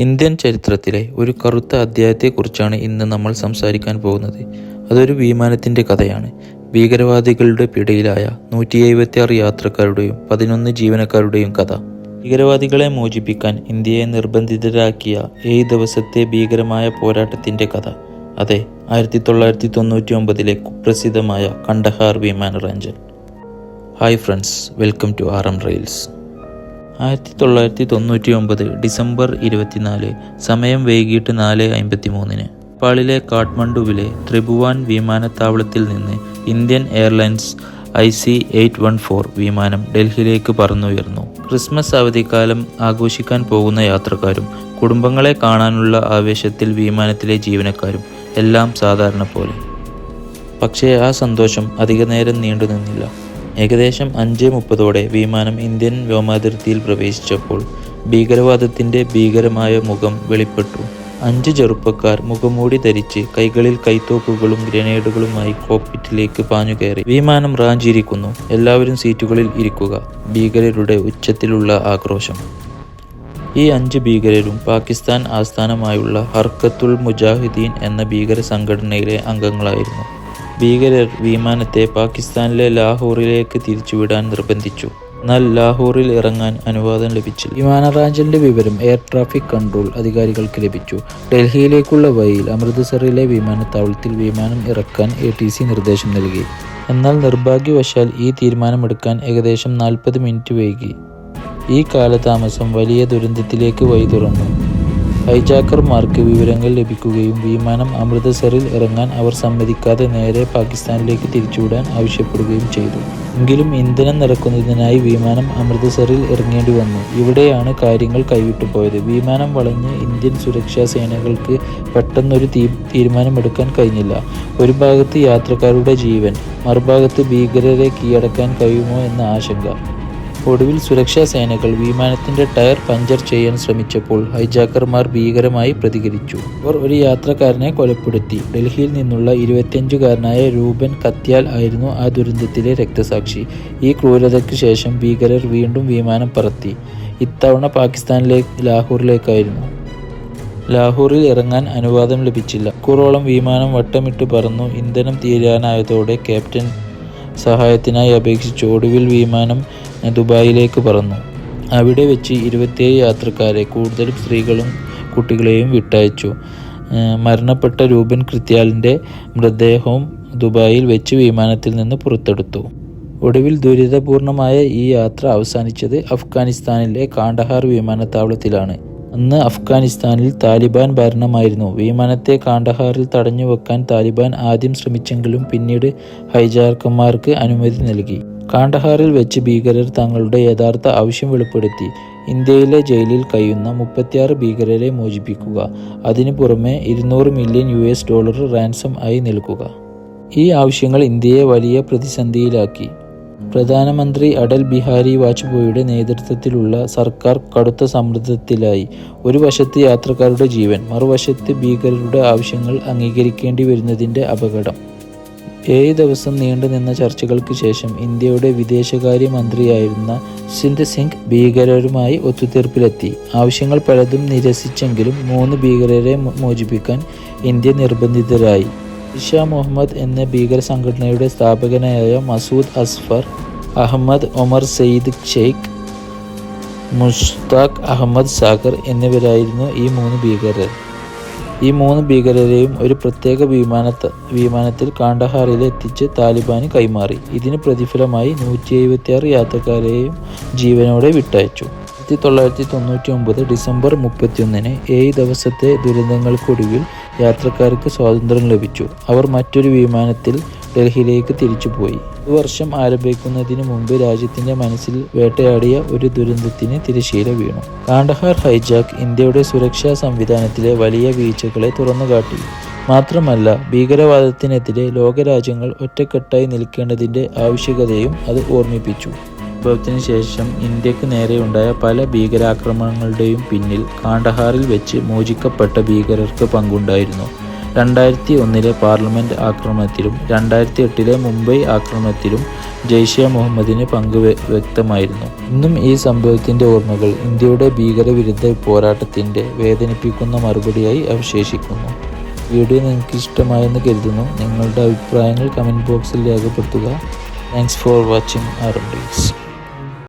Indian ചരിത്രത്തിലെ ഒരു കറുത്ത അധ്യായത്തെക്കുറിച്ചാണ് ഇന്ന് നമ്മൾ സംസാരിക്കാൻ പോകുന്നത്. അതൊരു വിമാനത്തിൻ്റെ കഥയാണ്. ഭീകരവാദികളുടെ പിടിയിലായ 176 യാത്രക്കാരുടെയും 11 ജീവനക്കാരുടെയും കഥ. ഭീകരവാദികളെ മോചിപ്പിക്കാൻ ഇന്ത്യയെ നിർബന്ധിതരാക്കിയ 7 ദിവസത്തെ ഭീകരമായ പോരാട്ടത്തിൻ്റെ കഥ. അതെ, 1999 കുപ്രസിദ്ധമായ കണ്ടഹാർ വിമാനറാഞ്ചൽ. Hi friends, welcome to RM rails. 1999 December 24, സമയം വൈകിട്ട് 4:53 നേപ്പാളിലെ കാഠ്മണ്ഡുവിലെ ത്രിഭുവാൻ വിമാനത്താവളത്തിൽ നിന്ന് ഇന്ത്യൻ എയർലൈൻസ് IC-814 വിമാനം ഡൽഹിയിലേക്ക് പറന്നുയർന്നു. ക്രിസ്മസ് അവധിക്കാലം ആഘോഷിക്കാൻ പോകുന്ന യാത്രക്കാരും കുടുംബങ്ങളെ കാണാനുള്ള ആവേശത്തിൽ വിമാനത്തിലെ ജീവനക്കാരും എല്ലാം സാധാരണ പോലെ. പക്ഷേ ആ സന്തോഷം അധികനേരം നീണ്ടു നിന്നില്ല. ഏകദേശം 5:30 വിമാനം ഇന്ത്യൻ വ്യോമാതിർത്തിയിൽ പ്രവേശിച്ചപ്പോൾ ഭീകരവാദത്തിൻ്റെ ഭീകരമായ മുഖം വെളിപ്പെട്ടു. 5 ചെറുപ്പക്കാർ മുഖംമൂടി ധരിച്ച് കൈകളിൽ കൈത്തോക്കുകളും ഗ്രനേഡുകളുമായി കോക്പിറ്റിലേക്ക് പാഞ്ഞുകയറി. വിമാനം റാഞ്ചിയിരിക്കുന്നു, എല്ലാവരും സീറ്റുകളിൽ ഇരിക്കുക. ഭീകരരുടെ ഉച്ചത്തിലുള്ള ആക്രോശം. ഈ 5 ഭീകരരും പാകിസ്ഥാൻ ആസ്ഥാനമായുള്ള ഹർക്കത്തുൽ മുജാഹിദീൻ എന്ന ഭീകര സംഘടനയിലെ അംഗങ്ങളായിരുന്നു. ഭീകരർ വിമാനത്തെ പാകിസ്ഥാനിലെ ലാഹോറിലേക്ക് തിരിച്ചുവിടാൻ നിർബന്ധിച്ചു. എന്നാൽ ലാഹോറിൽ ഇറങ്ങാൻ അനുവാദം ലഭിച്ചില്ല. വിമാനറാഞ്ചലിന്റെ വിവരം എയർ ട്രാഫിക് കൺട്രോൾ അധികാരികൾക്ക് ലഭിച്ചു. ഡൽഹിയിലേക്കുള്ള വഴിയിൽ അമൃത്സറിലെ വിമാനത്താവളത്തിൽ വിമാനം ഇറക്കാൻ ATC നിർദ്ദേശം നൽകി. എന്നാൽ നിർഭാഗ്യവശാൽ ഈ തീരുമാനമെടുക്കാൻ ഏകദേശം 40 മിനിറ്റ് വൈകി. ഈ കാലതാമസം വലിയ ദുരന്തത്തിലേക്ക് വഴി തുറന്നു. ഹൈജാക്കർമാർക്ക് വിവരങ്ങൾ ലഭിക്കുകയും വിമാനം അമൃത്സറിൽ ഇറങ്ങാൻ അവർ സമ്മതിക്കാതെ നേരെ പാകിസ്ഥാനിലേക്ക് തിരിച്ചുവിടാൻ ആവശ്യപ്പെടുകയും ചെയ്തു. എങ്കിലും ഇന്ധനം നിറക്കുന്നതിനായി വിമാനം അമൃത്സറിൽ ഇറങ്ങേണ്ടി വന്നു. ഇവിടെയാണ് കാര്യങ്ങൾ കൈവിട്ടുപോയത്. വിമാനം വളഞ്ഞ് ഇന്ത്യൻ സുരക്ഷാ സേനകൾക്ക് പെട്ടെന്നൊരു തീരുമാനമെടുക്കാൻ കഴിഞ്ഞില്ല. ഒരു ഭാഗത്ത് യാത്രക്കാരുടെ ജീവൻ, മറുഭാഗത്ത് ഭീകരരെ കീഴടക്കാൻ കഴിയുമോ എന്ന ആശങ്ക. ഒടുവിൽ സുരക്ഷാ സേനകൾ വിമാനത്തിന്റെ ടയർ പഞ്ചർ ചെയ്യാൻ ശ്രമിച്ചപ്പോൾ ഹൈജാക്കർമാർ ഭീകരമായി പ്രതികരിച്ചു. അവർ ഒരു യാത്രക്കാരനെ കൊലപ്പെടുത്തി. ഡൽഹിയിൽ നിന്നുള്ള 25-കാരനായ രൂപൻ കത്യാൽ ആയിരുന്നു ആ ദുരന്തത്തിലെ രക്തസാക്ഷി. ഈ ക്രൂരതയ്ക്ക് ശേഷം ഭീകരർ വീണ്ടും വിമാനം പറത്തി. ഇത്തവണ ലാഹോറിലേക്കായിരുന്നു. ലാഹോറിൽ ഇറങ്ങാൻ അനുവാദം ലഭിച്ചില്ല. മണിക്കൂറോളം വിമാനം വട്ടമിട്ട് പറന്നു. ഇന്ധനം തീരാനായതോടെ ക്യാപ്റ്റൻ സഹായത്തിനായി അപേക്ഷിച്ചു. ഒടുവിൽ വിമാനം ദുബായിലേക്ക് പറന്നു. അവിടെ വെച്ച് 27 യാത്രക്കാരെ, കൂടുതലും സ്ത്രീകളും കുട്ടികളെയും വിട്ടയച്ചു. മരണപ്പെട്ട രൂപൻ കത്യാലിൻ്റെ മൃതദേഹവും ദുബായിൽ വെച്ച് വിമാനത്തിൽ നിന്ന് പുറത്തെടുത്തു. ഒടുവിൽ ദുരിതപൂർണമായ ഈ യാത്ര അവസാനിച്ചത് അഫ്ഗാനിസ്ഥാനിലെ കാണ്ഡഹാർ വിമാനത്താവളത്തിലാണ്. അന്ന് അഫ്ഗാനിസ്ഥാനിൽ താലിബാൻ ഭരണമായിരുന്നു. വിമാനത്തെ കാണ്ഡഹാറിൽ തടഞ്ഞു വെക്കാൻ താലിബാൻ ആദ്യം ശ്രമിച്ചെങ്കിലും പിന്നീട് ഹൈജാക്കർമാർക്ക് അനുമതി നൽകി. കാണ്ഡഹാറിൽ വെച്ച് ഭീകരർ തങ്ങളുടെ യഥാർത്ഥ ആവശ്യം വെളിപ്പെടുത്തി: ഇന്ത്യയിലെ ജയിലിൽ കഴിയുന്ന 36 ഭീകരരെ മോചിപ്പിക്കുക. അതിനു പുറമെ $200 മില്യൺ റാൻസം ആയി നൽകുക. ഈ ആവശ്യങ്ങൾ ഇന്ത്യയെ വലിയ പ്രതിസന്ധിയിലാക്കി. പ്രധാനമന്ത്രി അടൽ ബിഹാരി വാജ്പേയിയുടെ നേതൃത്വത്തിലുള്ള സർക്കാർ കടുത്ത സമ്മർദ്ദത്തിലായി. ഒരു വശത്ത് യാത്രക്കാരുടെ ജീവൻ, മറുവശത്ത് ഭീകരരുടെ ആവശ്യങ്ങൾ അംഗീകരിക്കേണ്ടി വരുന്നതിൻ്റെ അപകടം. 7 ദിവസം നീണ്ടുനിന്ന ചർച്ചകൾക്ക് ശേഷം ഇന്ത്യയുടെ വിദേശകാര്യ മന്ത്രിയായിരുന്ന ജസ്വന്ത് സിംഗ് ഭീകരരുമായി ഒത്തുതീർപ്പിലെത്തി. ആവശ്യങ്ങൾ പലതും നിരസിച്ചെങ്കിലും 3 ഭീകരരെ മോചിപ്പിക്കാൻ ഇന്ത്യ നിർബന്ധിതരായി. ജയ്ഷെ മുഹമ്മദ് എന്ന ഭീകര സംഘടനയുടെ സ്ഥാപകനായ മസൂദ് അസ്ഫർ, അഹമ്മദ് ഒമർ സെയ്ദ് ഷെയ്ഖ്, മുഷ്താഖ് അഹമ്മദ് സാഗർ എന്നിവരായിരുന്നു ഈ 3 ഭീകരർ. ഈ 3 ഭീകരരെയും ഒരു പ്രത്യേക വിമാനത്തിൽ കാണ്ഡഹാറിൽ എത്തിച്ച് താലിബാന് കൈമാറി. ഇതിന് പ്രതിഫലമായി 176 യാത്രക്കാരെയും ജീവനോടെ വിട്ടയച്ചു. 1999 ഡിസംബർ 31 7 ദിവസത്തെ ദുരന്തങ്ങൾക്കൊടുവിൽ യാത്രക്കാർക്ക് സ്വാതന്ത്ര്യം ലഭിച്ചു. അവർ മറ്റൊരു വിമാനത്തിൽ ഡൽഹിയിലേക്ക് തിരിച്ചുപോയി. വർഷം ആരംഭിക്കുന്നതിന് മുമ്പ് രാജ്യത്തിന്റെ മനസ്സിൽ വേട്ടയാടിയ ഒരു ദുരന്തത്തിന് തിരശ്ശീല വീണു. കാണ്ഡഹാർ ഹൈജാക്ക് ഇന്ത്യയുടെ സുരക്ഷാ സംവിധാനത്തിലെ വലിയ വീഴ്ചകളെ തുറന്നുകാട്ടി. മാത്രമല്ല, ഭീകരവാദത്തിനെതിരെ ലോകരാജ്യങ്ങൾ ഒറ്റക്കെട്ടായി നിൽക്കേണ്ടതിൻ്റെ ആവശ്യകതയും അത് ഓർമ്മിപ്പിച്ചു. സംഭവത്തിന് ശേഷം ഇന്ത്യക്ക് നേരെയുണ്ടായ പല ഭീകരാക്രമണങ്ങളുടെയും പിന്നിൽ കാണ്ഡഹാറിൽ വെച്ച് മോചിക്കപ്പെട്ട ഭീകരർക്ക് പങ്കുണ്ടായിരുന്നു. 2001 പാർലമെൻറ്റ് ആക്രമണത്തിലും 2008 മുംബൈ ആക്രമണത്തിലും ജെയ്ഷെ മുഹമ്മദിന് പങ്ക് വ്യക്തമായിരുന്നു. ഇന്നും ഈ സംഭവത്തിൻ്റെ ഓർമ്മകൾ ഇന്ത്യയുടെ ഭീകരവിരുദ്ധ പോരാട്ടത്തിൻ്റെ വേദനിപ്പിക്കുന്ന മറുപടിയായി അവശേഷിക്കുന്നു. വീഡിയോ നിങ്ങൾക്ക് ഇഷ്ടമായെന്ന് കരുതുന്നു. നിങ്ങളുടെ അഭിപ്രായങ്ങൾ കമൻറ്റ് ബോക്സിൽ രേഖപ്പെടുത്തുക. Thanks for watching our updates.